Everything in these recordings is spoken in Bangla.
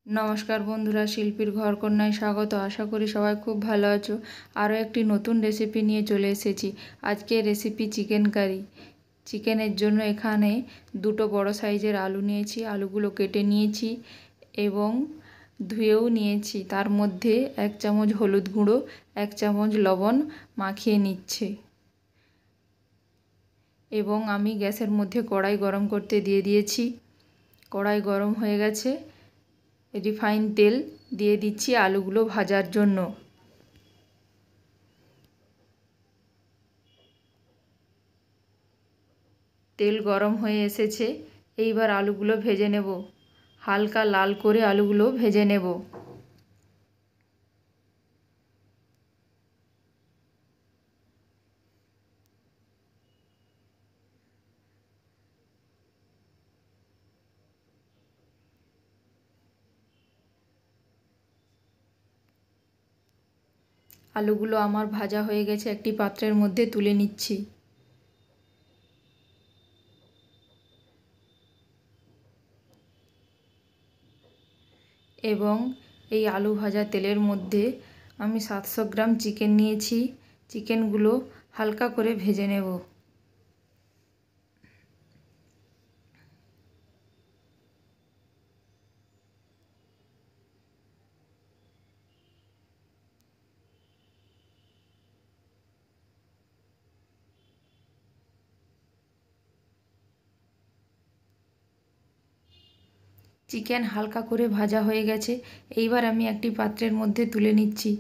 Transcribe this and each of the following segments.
নমস্কার বন্ধুরা, শিল্পীর ঘর কন্যায় স্বাগত। আশা করি সবাই খুব ভালো আছো। আরও একটি নতুন রেসিপি নিয়ে চলে এসেছি। আজকের রেসিপি চিকেন কারি। চিকেনের জন্য এখানে দুটো বড় সাইজের আলু নিয়েছি। আলুগুলো কেটে নিয়েছি এবং ধুয়েও নিয়েছি। তার মধ্যে 1 চামচ হলুদ গুঁড়ো, 1 চামচ লবণ মাখিয়ে নিচ্ছে। এবং আমি গ্যাসের মধ্যে কড়াই গরম করতে দিয়ে দিয়েছি। কড়াই গরম হয়ে গেছে। রিফাইন তেল দিয়ে দিচ্ছি আলুগুলো ভাজার জন্য। তেল গরম হয়ে এসেছে। এইবার আলুগুলো ভেজে নেব। হালকা লাল করে আলুগুলো ভেজে নেব। আলুগুলো আমার ভাজা হয়ে গেছে। একটি পাত্রের মধ্যে তুলে নিচ্ছি। এবং এই আলু ভাজা তেলের মধ্যে আমি 700 গ্রাম চিকেন নিয়েছি। চিকেনগুলো হালকা করে ভেজে নেব। চিকেন হালকা করে ভাজা হয়ে গেছে। এইবার আমি একটি পাত্রের মধ্যে তুলে নিচ্ছি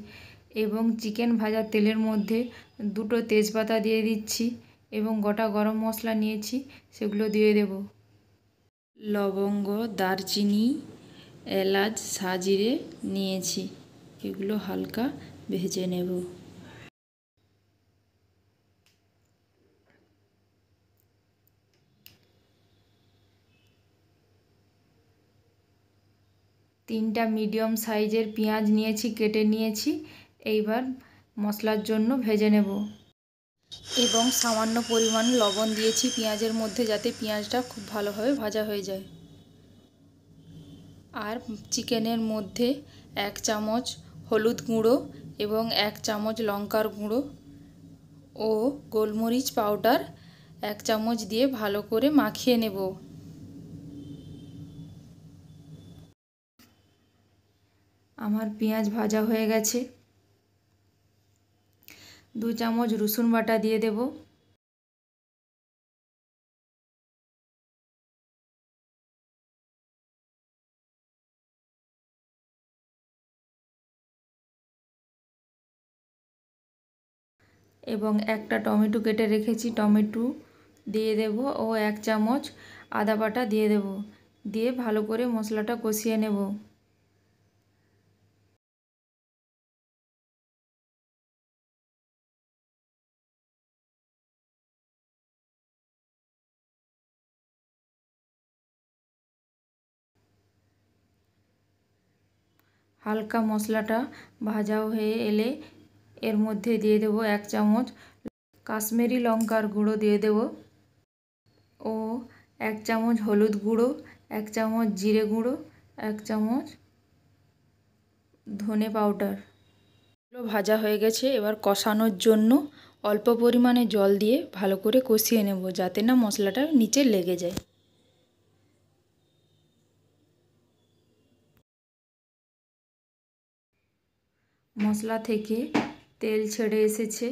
এবং চিকেন ভাজা তেলের মধ্যে দুটো তেজপাতা দিয়ে দিচ্ছি এবং গোটা গরম মশলা নিয়েছি, সেগুলো দিয়ে দেব। লবঙ্গ, দারচিনি, এলাচ, সাজিরে নিয়েছি। এগুলো হালকা ভেজে নেব। তিনটা মিডিয়াম সাইজের পেঁয়াজ নিয়েছি, কেটে নিয়েছি। এইবার মশলার জন্য ভেজে নেব এবং সামান্য পরিমাণ লবণ দিয়েছি পেঁয়াজের মধ্যে, যাতে পেঁয়াজটা খুব ভালোভাবে ভাজা হয়ে যায়। আর চিকেনের মধ্যে 1 চামচ হলুদ গুঁড়ো এবং 1 চামচ লঙ্কার গুঁড়ো ও গোলমরিচ পাউডার 1 চামচ দিয়ে ভালো করে মাখিয়ে নেব। আমার পেঁয়াজ ভাজা হয়ে গেছে। 2 চামচ রসুন বাটা দিয়ে দেব। এবং একটা টমেটো কেটে রেখেছি, টমেটো দিয়ে দেব ও 1 চামচ আদা বাটা দিয়ে দেব। দিয়ে ভালো করে মশলাটা কষিয়ে নেব। হালকা মশলাটা ভাজা হয়ে এলে এর মধ্যে দিয়ে দেব 1 চামচ কাশ্মীরি লঙ্কার গুঁড়ো দিয়ে দেব ও 1 চামচ হলুদ গুঁড়ো, 1 চামচ জিরে গুঁড়ো, 1 চামচ ধনে পাউডার। এগুলো ভাজা হয়ে গেছে। এবার কষানোর জন্য অল্প পরিমাণে জল দিয়ে ভালো করে কষিয়ে নেব, যাতে না মশলাটা নিচে লেগে যায়। মশলা থেকে তেল ছেড়ে এসেছে।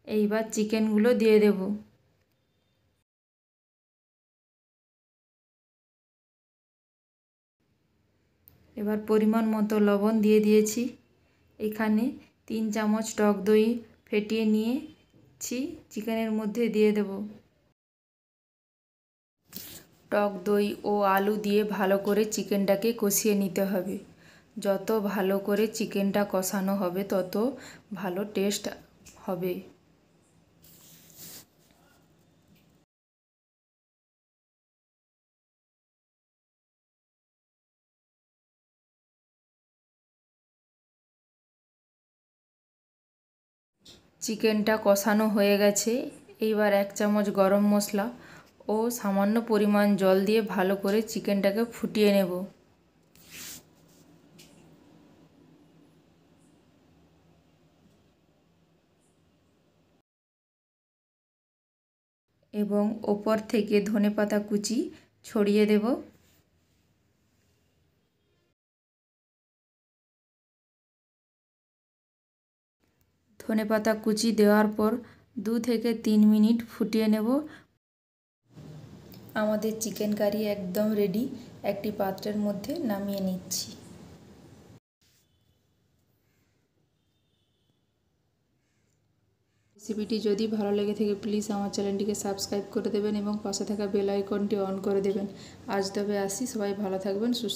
এইবার চিকেনগুলো দিয়ে দেব। এবার পরিমাণ মতো লবণ দিয়ে দিয়েছি। এখানে 3 চামচ টক দই ফেটিয়ে নিয়েছি, চিকেনের মধ্যে দিয়ে দেব। টক দই ও আলু দিয়ে ভালো করে চিকেনটাকে কষিয়ে নিতে হবে। যত ভালো করে চিকেনটা কষানো হবে তত ভালো টেস্ট হবে। চিকেনটা কষানো হয়ে গেছে। এইবার 1 চামচ গরম মশলা ও সামান্য পরিমাণ জল দিয়ে ভালো করে চিকেনটাকে ফুটিয়ে নেব। এবং ওপর থেকে ধনেপাতা কুচি ছড়িয়ে দেব। ধনেপাতা কুচি দেওয়ার পর 2 থেকে 3 মিনিট ফুটিয়ে নেব। আমাদের চিকেন কারি একদম রেডি। একটি পাত্রের মধ্যে নামিয়ে নিচ্ছি। রেসিপিটি যদি ভালো লেগে থাকে প্লিজ আমার চ্যানেলটিকে সাবস্ক্রাইব করে দেবেন এবং পাশে থাকা বেল আইকনটি অন করে দেবেন। আজ তবে আসি, সবাই ভালো থাকবেন, সুস্থ